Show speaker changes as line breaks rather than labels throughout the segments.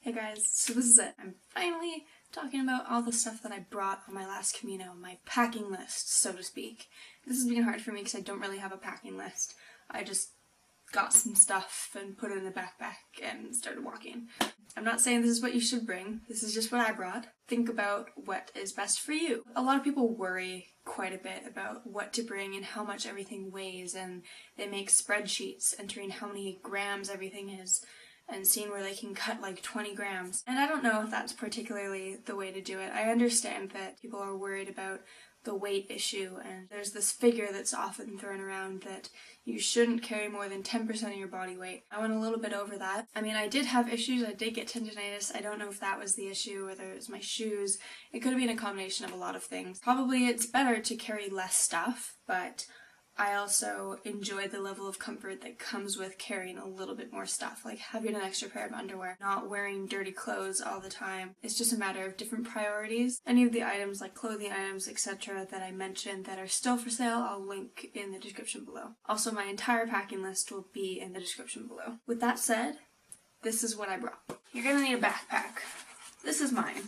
Hey guys, so this is it. I'm finally talking about all the stuff that I brought on my last Camino, my packing list, so to speak. This has been hard for me because I don't really have a packing list. I just got some stuff and put it in a backpack and started walking. I'm not saying this is what you should bring, this is just what I brought. Think about what is best for you. A lot of people worry quite a bit about what to bring and how much everything weighs, and they make spreadsheets entering how many grams everything is and seeing where they can cut like 20 grams. And I don't know if that's particularly the way to do it. I understand that people are worried about the weight issue, and there's this figure that's often thrown around that you shouldn't carry more than 10% of your body weight. I went a little bit over that. I mean, I did have issues. I did get tendinitis. I don't know if that was the issue, whether it was my shoes. It could have been a combination of a lot of things. Probably it's better to carry less stuff, but I also enjoy the level of comfort that comes with carrying a little bit more stuff, like having an extra pair of underwear, not wearing dirty clothes all the time. It's just a matter of different priorities. Any of the items, like clothing items, etc. that I mentioned that are still for sale, I'll link in the description below. Also, my entire packing list will be in the description below. With that said, this is what I brought. You're gonna need a backpack. This is mine.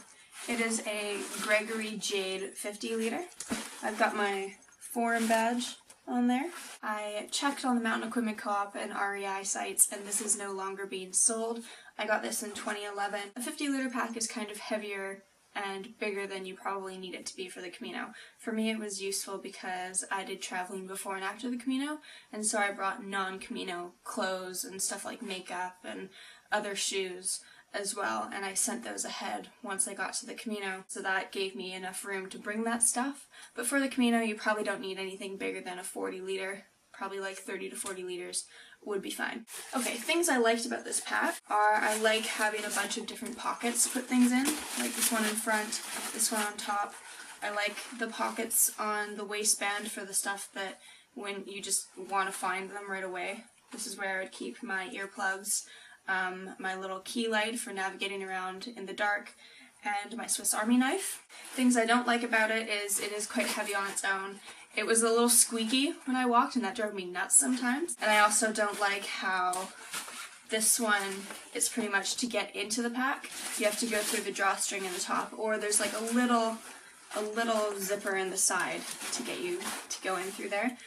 It is a Gregory Jade 50 liter. I've got my forum badge on there. I checked on the Mountain Equipment Co-op and REI sites, and this is no longer being sold. I got this in 2011. A 50 liter pack is kind of heavier and bigger than you probably need it to be for the Camino. For me, it was useful because I did traveling before and after the Camino, and so I brought non-Camino clothes and stuff like makeup and other shoes as well, and I sent those ahead once I got to the Camino, so that gave me enough room to bring that stuff. But for the Camino, you probably don't need anything bigger than a 40 liter, probably like 30 to 40 liters would be fine. Okay, things I liked about this pack are I like having a bunch of different pockets to put things in, like this one in front, this one on top. I like the pockets on the waistband for the stuff that when you just want to find them right away. This is where I would keep my earplugs, my little key light for navigating around in the dark, and my Swiss Army knife. Things I don't like about it is quite heavy on its own. It was a little squeaky when I walked, and that drove me nuts sometimes. And I also don't like how this one is pretty much to get into the pack. You have to go through the drawstring in the top, or there's like a little zipper in the side to get you to go in through there.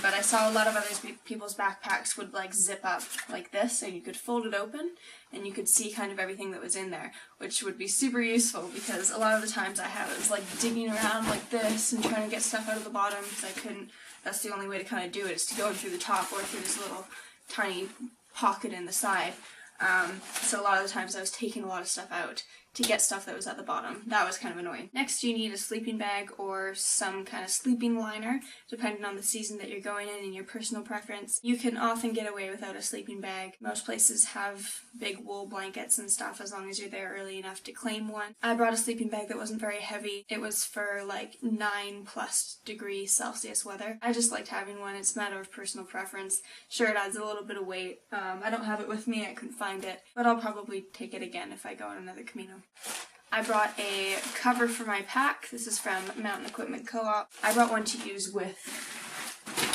But I saw a lot of other people's backpacks would like zip up like this, and you could fold it open and you could see kind of everything that was in there, which would be super useful because a lot of the times I was like digging around like this and trying to get stuff out of the bottom because I couldn't. That's the only way to kind of do it, is to go in through the top or through this little tiny pocket in the side. So a lot of the times I was taking a lot of stuff out to get stuff that was at the bottom. That was kind of annoying. Next, you need a sleeping bag or some kind of sleeping liner, depending on the season that you're going in and your personal preference. You can often get away without a sleeping bag. Most places have big wool blankets and stuff as long as you're there early enough to claim one. I brought a sleeping bag that wasn't very heavy. It was for like 9+ degrees Celsius weather. I just liked having one. It's a matter of personal preference. Sure, it adds a little bit of weight. I don't have it with me. I couldn't find it, but I'll probably take it again if I go on another Camino. I brought a cover for my pack. This is from Mountain Equipment Co-op. I brought one to use with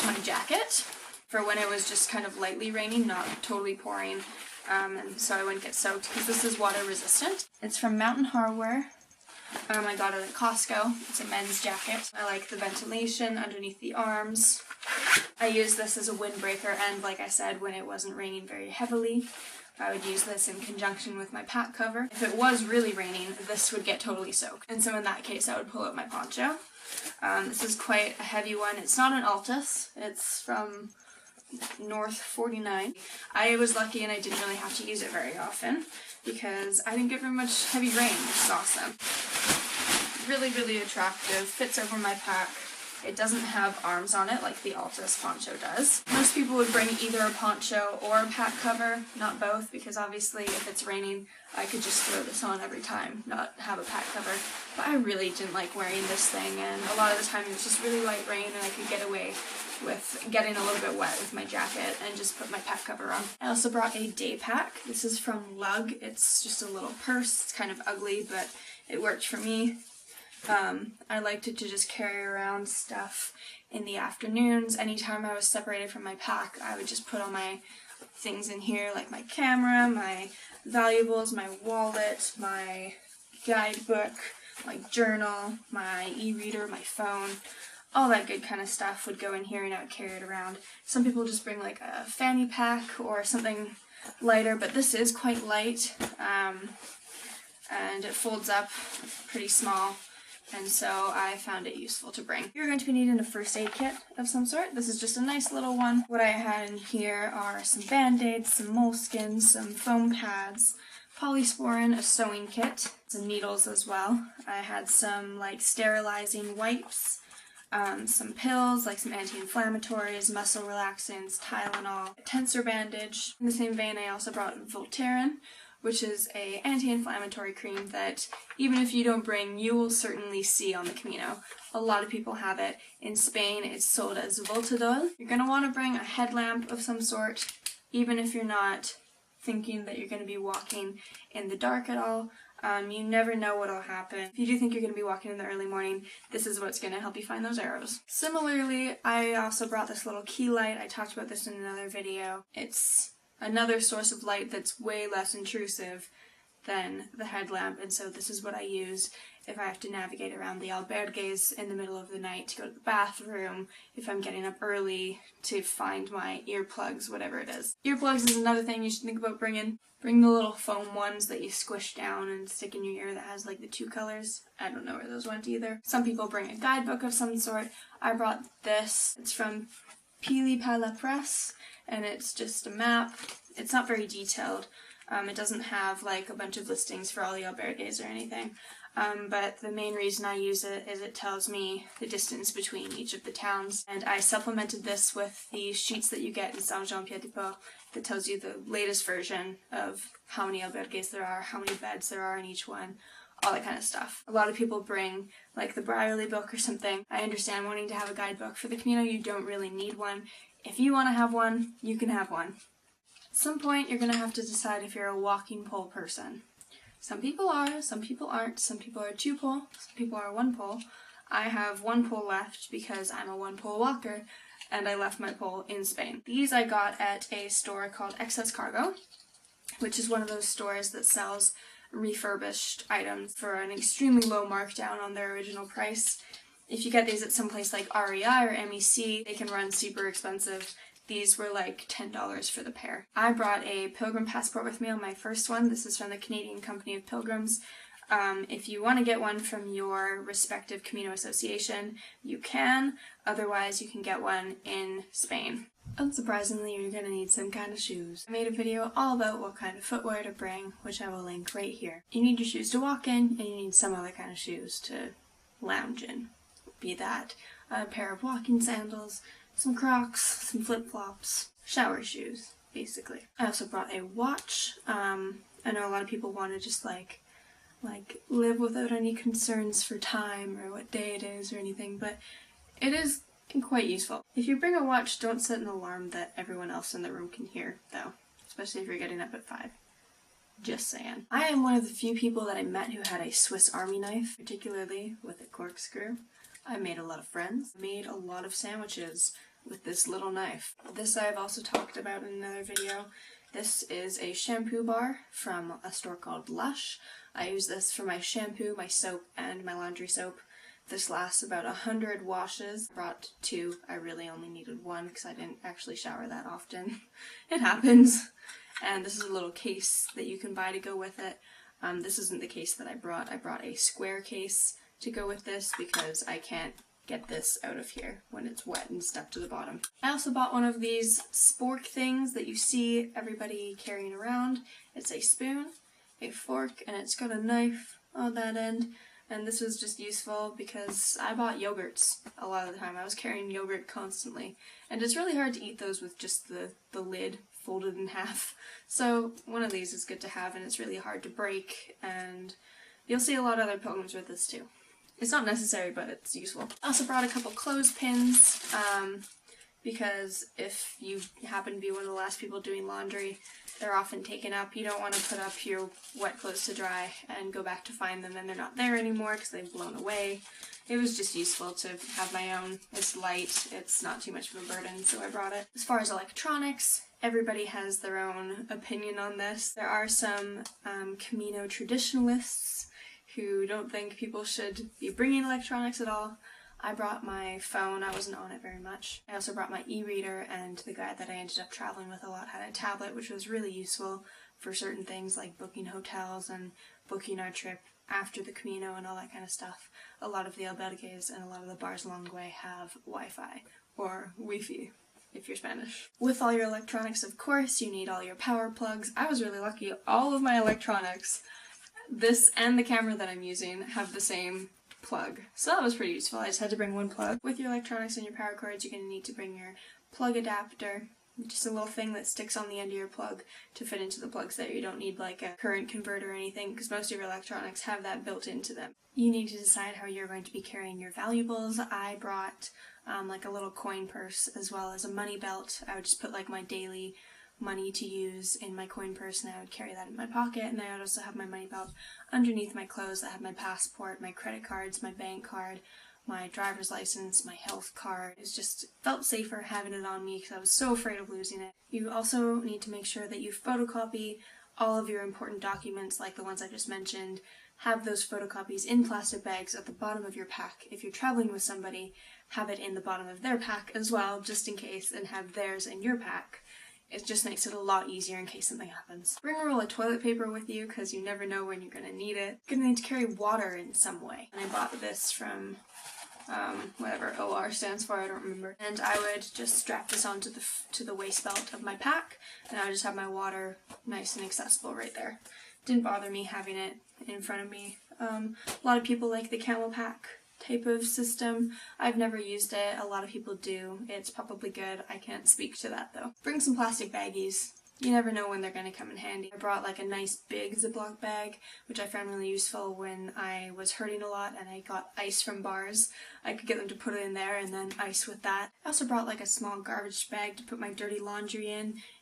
my jacket for when it was just kind of lightly raining, not totally pouring, and so I wouldn't get soaked because this is water resistant. It's from Mountain Hardwear. I got it at Costco. It's a men's jacket. I like the ventilation underneath the arms. I use this as a windbreaker, and like I said, when it wasn't raining very heavily, I would use this in conjunction with my pack cover. If it was really raining, this would get totally soaked, and so in that case I would pull out my poncho. This is quite a heavy one. It's not an Altus. It's from North 49. I was lucky and I didn't really have to use it very often because I didn't get very much heavy rain, which is awesome. Really, really attractive. Fits over my pack. It doesn't have arms on it like the Altus poncho does. Most people would bring either a poncho or a pack cover, not both, because obviously if it's raining, I could just throw this on every time, not have a pack cover. But I really didn't like wearing this thing, and a lot of the time it was just really light rain and I could get away with getting a little bit wet with my jacket and just put my pack cover on. I also brought a day pack. This is from Lush. It's just a little purse. It's kind of ugly, but it worked for me. I liked it to just carry around stuff in the afternoons. Anytime I was separated from my pack, I would just put all my things in here, like my camera, my valuables, my wallet, my guidebook, my journal, my e-reader, my phone, all that good kind of stuff would go in here and I would carry it around. Some people just bring like a fanny pack or something lighter, but this is quite light, and it folds up pretty small, and so I found it useful to bring. You're going to be needing a first aid kit of some sort. This is just a nice little one. What I had in here are some band-aids, some moleskins, some foam pads, polysporin, a sewing kit, some needles as well. I had some like sterilizing wipes, some pills, like some anti-inflammatories, muscle relaxants, Tylenol, a tensor bandage. In the same vein, I also brought Voltaren, which is a anti-inflammatory cream that even if you don't bring, you will certainly see on the Camino. A lot of people have it. In Spain, it's sold as Voltaren. You're going to want to bring a headlamp of some sort, even if you're not thinking that you're going to be walking in the dark at all. You never know what'll happen. If you do think you're going to be walking in the early morning, this is what's going to help you find those arrows. Similarly, I also brought this little key light. I talked about this in another video. It's another source of light that's way less intrusive than the headlamp, and so this is what I use if I have to navigate around the albergues in the middle of the night to go to the bathroom, if I'm getting up early to find my earplugs, whatever it is. Earplugs is another thing you should think about bringing. Bring the little foam ones that you squish down and stick in your ear that has like the two colors. I don't know where those went either. Some people bring a guidebook of some sort. I brought this. It's from Pili par la Presse, and it's just a map. It's not very detailed. It doesn't have like a bunch of listings for all the albergues or anything. But the main reason I use it is it tells me the distance between each of the towns. And I supplemented this with the sheets that you get in Saint-Jean-Pied-de-Port that tells you the latest version of how many albergues there are, how many beds there are in each one, all that kind of stuff. A lot of people bring like the Brierley book or something. I understand wanting to have a guidebook for the Camino. You don't really need one. If you want to have one, you can have one. At some point, you're going to have to decide if you're a walking pole person. Some people are, some people aren't. Some people are 2-pole, some people are 1-pole. I have 1 pole left because I'm a 1-pole walker, and I left my pole in Spain. These I got at a store called Excess Cargo, which is one of those stores that sells refurbished items for an extremely low markdown on their original price. If you get these at some place like REI or MEC, they can run super expensive. These were like $10 for the pair. I brought a pilgrim passport with me on my first one. This is from the Canadian Company of Pilgrims. If you want to get one from your respective Camino association, you can. Otherwise, you can get one in Spain. Unsurprisingly, you're going to need some kind of shoes. I made a video all about what kind of footwear to bring, which I will link right here. You need your shoes to walk in, and you need some other kind of shoes to lounge in. Be that a pair of walking sandals, some Crocs, some flip-flops, shower shoes, basically. I also brought a watch. I know a lot of people want to just like live without any concerns for time or what day it is or anything, but it is quite useful. If you bring a watch, don't set an alarm that everyone else in the room can hear, though, especially if you're getting up at 5. Just saying. I am one of the few people that I met who had a Swiss Army knife, particularly with a corkscrew. I made a lot of friends, made a lot of sandwiches with this little knife. This I've also talked about in another video. This is a shampoo bar from a store called Lush. I use this for my shampoo, my soap, and my laundry soap. This lasts about 100 washes. I brought 2. I really only needed 1 because I didn't actually shower that often. It happens. And this is a little case that you can buy to go with it. This isn't the case that I brought. I brought a square case to go with this because I can't get this out of here when it's wet and stuck to the bottom. I also bought one of these spork things that you see everybody carrying around. It's a spoon, a fork, and it's got a knife on that end. And this was just useful because I bought yogurts a lot of the time. I was carrying yogurt constantly. And it's really hard to eat those with just the lid folded in half. So one of these is good to have, and it's really hard to break, and you'll see a lot of other pilgrims with this too. It's not necessary, but it's useful. I also brought a couple clothespins, because if you happen to be one of the last people doing laundry, they're often taken up. You don't want to put up your wet clothes to dry and go back to find them and they're not there anymore because they've blown away. It was just useful to have my own. It's light, it's not too much of a burden, so I brought it. As far as electronics, Everybody has their own opinion on this. There are some Camino traditionalists who don't think people should be bringing electronics at all. I brought my phone, I wasn't on it very much. I also brought my e-reader, and the guide that I ended up traveling with a lot had a tablet, which was really useful for certain things like booking hotels and booking our trip after the Camino and all that kind of stuff. A lot of the albergues and a lot of the bars along the way have Wi-Fi, or Wi-Fi if you're Spanish. With all your electronics, of course, you need all your power plugs. I was really lucky. All of my electronics, this and the camera that I'm using, have the same plug. So that was pretty useful. I just had to bring one plug. With your electronics and your power cords, you're going to need to bring your plug adapter, just a little thing that sticks on the end of your plug to fit into the plugs there. You don't need like a current converter or anything because most of your electronics have that built into them. You need to decide how you're going to be carrying your valuables. I brought like a little coin purse as well as a money belt. I would just put like my daily money to use in my coin purse, and I would carry that in my pocket, and then I would also have my money belt underneath my clothes that had my passport, my credit cards, my bank card, my driver's license, my health card. It just felt safer having it on me because I was so afraid of losing it. You also need to make sure that you photocopy all of your important documents like the ones I just mentioned. Have those photocopies in plastic bags at the bottom of your pack. If you're traveling with somebody, have it in the bottom of their pack as well, just in case, and have theirs in your pack. It just makes it a lot easier in case something happens. Bring a roll of toilet paper with you because you never know when you're going to need it. You're going to need to carry water in some way. And I bought this from whatever OR stands for, I don't remember. And I would just strap this onto the waist belt of my pack, and I would just have my water nice and accessible right there. Didn't bother me having it in front of me. A lot of people like the camel pack type of system. I've never used it. A lot of people do. It's probably good. I can't speak to that though. Bring some plastic baggies. You never know when they're going to come in handy. I brought like a nice big Ziploc bag, which I found really useful when I was hurting a lot and I got ice from bars. I could get them to put it in there and then ice with that. I also brought like a small garbage bag to put my dirty laundry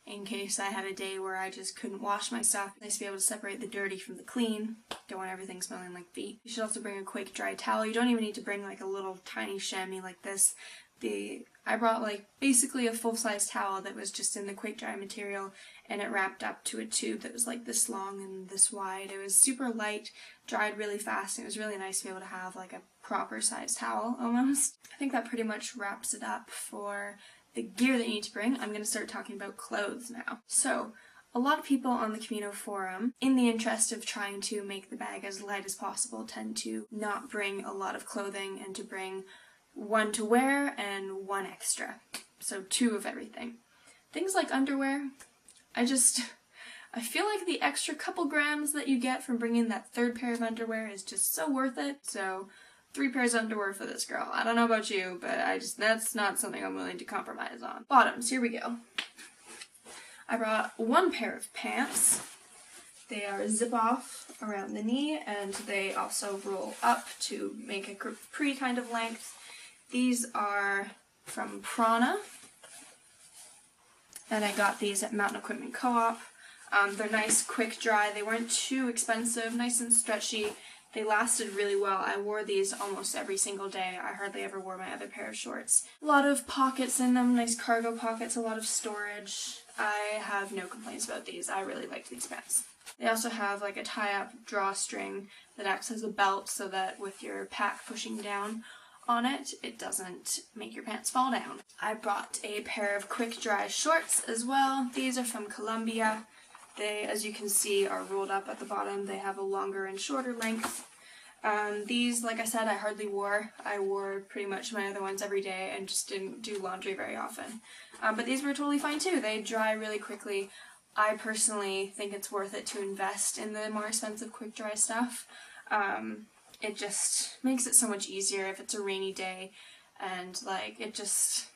in case I had a day where I just couldn't wash my stuff. Nice to be able to separate the dirty from the clean. Don't want everything smelling like feet. You should also bring a quick dry towel. You don't even need to bring like a little tiny chamois like this. I brought like basically a full-size towel that was just in the quick dry material, and it wrapped up to a tube that was like this long and this wide. It was super light, dried really fast, and it was really nice to be able to have like a proper size towel almost. I think that pretty much wraps it up for the gear that you need to bring. I'm going to start talking about clothes now. So, a lot of people on the Camino forum, in the interest of trying to make the bag as light as possible, tend to not bring a lot of clothing and to bring one to wear and one extra. So 2 of everything. Things like underwear, I feel like the extra couple grams that you get from bringing that 3rd pair of underwear is just so worth it. So 3 pairs of underwear for this girl. I don't know about you, but that's not something I'm willing to compromise on. Bottoms, here we go. I brought 1 pair of pants. They are zip off around the knee, and they also roll up to make a capri kind of length. These are from Prana, and I got these at Mountain Equipment Co-op. They're nice, quick dry. They weren't too expensive, nice and stretchy. They lasted really well. I wore these almost every single day. I hardly ever wore my other pair of shorts. A lot of pockets in them, nice cargo pockets, a lot of storage. I have no complaints about these. I really liked these pants. They also have like a tie-up drawstring that acts as a belt so that with your pack pushing down on it, it doesn't make your pants fall down. I brought a pair of quick dry shorts as well. These are from Colombia. They, as you can see, are rolled up at the bottom. They have a longer and shorter length. These, like I said, I hardly wore. I wore pretty much my other ones every day and just didn't do laundry very often. But these were totally fine too. They dry really quickly. I personally think it's worth it to invest in the more expensive quick dry stuff. It just makes it so much easier if it's a rainy day, and like it's just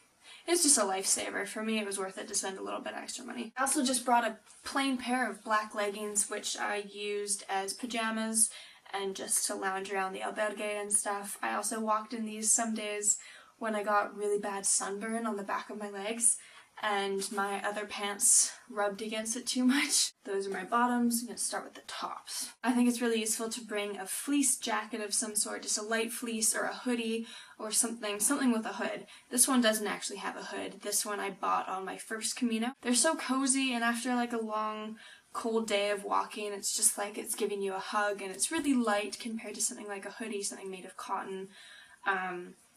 a lifesaver. For me, it was worth it to spend a little bit extra money. I also just brought a plain pair of black leggings, which I used as pajamas and just to lounge around the albergue and stuff. I also walked in these some days when I got really bad sunburn on the back of my legs, and my other pants rubbed against it too much. Those are my bottoms. I'm going to start with the tops. I think it's really useful to bring a fleece jacket of some sort, just a light fleece or a hoodie or something with a hood. This one doesn't actually have a hood. This one I bought on my first Camino. They're so cozy, and after like a long cold day of walking, it's just like it's giving you a hug, and it's really light compared to something like a hoodie, something made of cotton.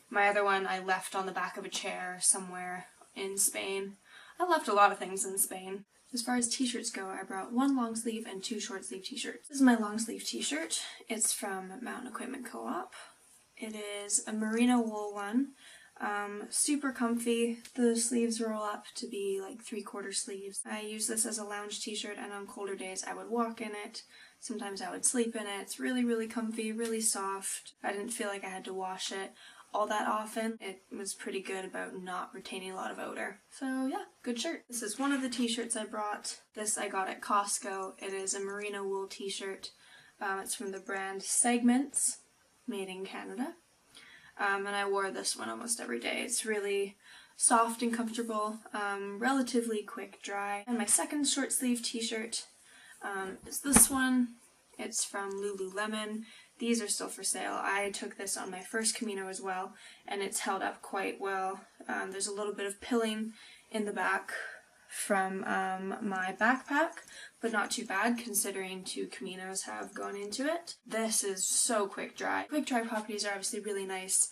My other one I left on the back of a chair somewhere in Spain. I left a lot of things in Spain. As far as t-shirts go, I brought one long sleeve and two short sleeve t-shirts. This is my long sleeve t-shirt. It's from Mountain Equipment Co-op. It is a merino wool one. Super comfy. The sleeves roll up to be like 3/4 sleeves. I use this as a lounge t-shirt, and on colder days I would walk in it. Sometimes I would sleep in it. It's really, really comfy, really soft. I didn't feel like I had to wash it all that often. It was pretty good about not retaining a lot of odor. So yeah, good shirt. This is one of the t-shirts I brought. This I got at Costco. It is a merino wool t-shirt. It's from the brand Segments, made in Canada. And I wore this one almost every day. It's really soft and comfortable, relatively quick dry. And my second short sleeve t-shirt is this one. It's from Lululemon. These are still for sale. I took this on my first Camino as well, and it's held up quite well. There's a little bit of pilling in the back from my backpack, but not too bad considering 2 Caminos have gone into it. This is so quick dry. Quick dry properties are obviously really nice,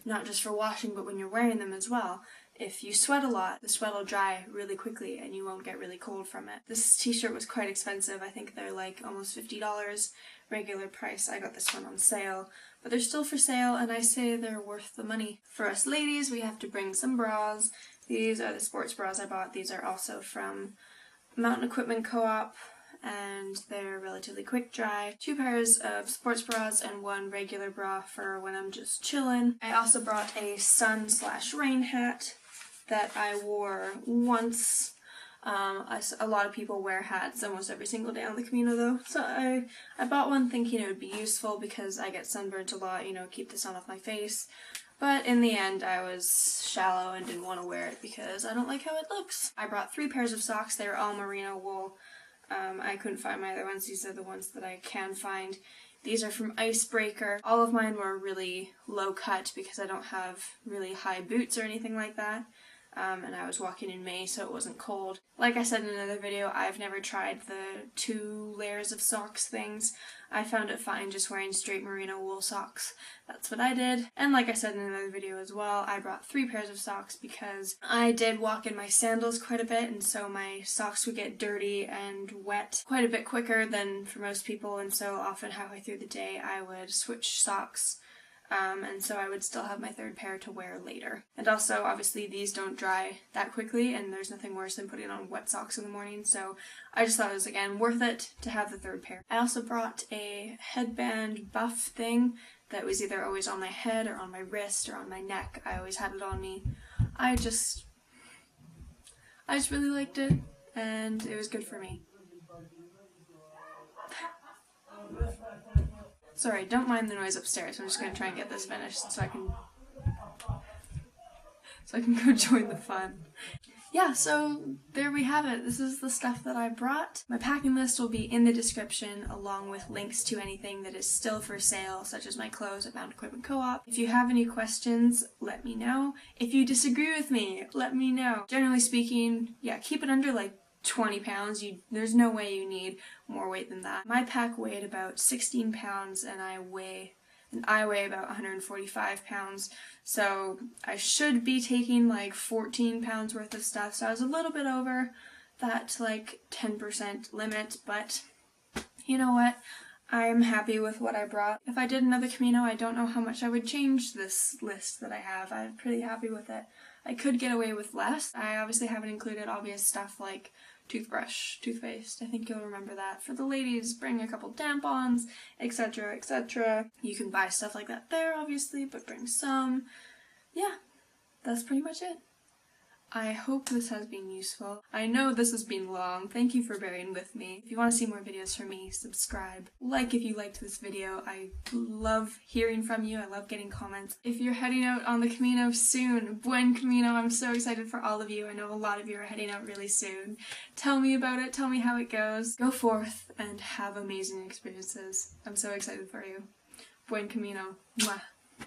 not just for washing, but when you're wearing them as well. If you sweat a lot, the sweat will dry really quickly and you won't get really cold from it. This t-shirt was quite expensive. I think they're like almost $50 regular price. I got this one on sale, but they're still for sale, and I say they're worth the money. For us ladies, we have to bring some bras. These are the sports bras I bought. These are also from Mountain Equipment Co-op, and they're relatively quick dry. 2 pairs of sports bras and 1 regular bra for when I'm just chilling. I also brought a sun/rain hat that I wore once. A lot of people wear hats almost every single day on the Camino though, so I bought one thinking it would be useful because I get sunburnt a lot, you know, keep the sun off my face. But in the end I was shallow and didn't want to wear it because I don't like how it looks. I brought 3 pairs of socks. They were all merino wool. I couldn't find my other ones. These are the ones that I can find. These are from Icebreaker. All of mine were really low cut because I don't have really high boots or anything like that. And I was walking in May, so it wasn't cold. Like I said in another video, I've never tried the 2 layers of socks things. I found it fine just wearing straight merino wool socks. That's what I did. And like I said in another video as well, I brought 3 pairs of socks because I did walk in my sandals quite a bit, and so my socks would get dirty and wet quite a bit quicker than for most people, and so often halfway through the day I would switch socks. And so I would still have my 3rd pair to wear later. And also, obviously, these don't dry that quickly, and there's nothing worse than putting on wet socks in the morning, so I just thought it was, again, worth it to have the 3rd pair. I also brought a headband buff thing that was either always on my head or on my wrist or on my neck. I always had it on me. I just really liked it, and it was good for me. Sorry, don't mind the noise upstairs. I'm just going to try and get this finished so I can go join the fun. Yeah, so there we have it. This is the stuff that I brought. My packing list will be in the description, along with links to anything that is still for sale, such as my clothes at Mountain Equipment Co-op. If you have any questions, let me know. If you disagree with me, let me know. Generally speaking, yeah, keep it under like 20 pounds. There's no way you need more weight than that. My pack weighed about 16 pounds and I weigh about 145 pounds, so I should be taking like 14 pounds worth of stuff, so I was a little bit over that like 10% limit, but you know what? I'm happy with what I brought. If I did another Camino, I don't know how much I would change this list that I have. I'm pretty happy with it. I could get away with less. I obviously haven't included obvious stuff like toothbrush, toothpaste. I think you'll remember that. For the ladies, bring a couple tampons, etc., etc. You can buy stuff like that there, obviously, but bring some. Yeah, that's pretty much it. I hope this has been useful. I know this has been long. Thank you for bearing with me. If you want to see more videos from me, subscribe. Like if you liked this video. I love hearing from you. I love getting comments. If you're heading out on the Camino soon, buen Camino. I'm so excited for all of you. I know a lot of you are heading out really soon. Tell me about it. Tell me how it goes. Go forth and have amazing experiences. I'm so excited for you. Buen Camino. Mwah.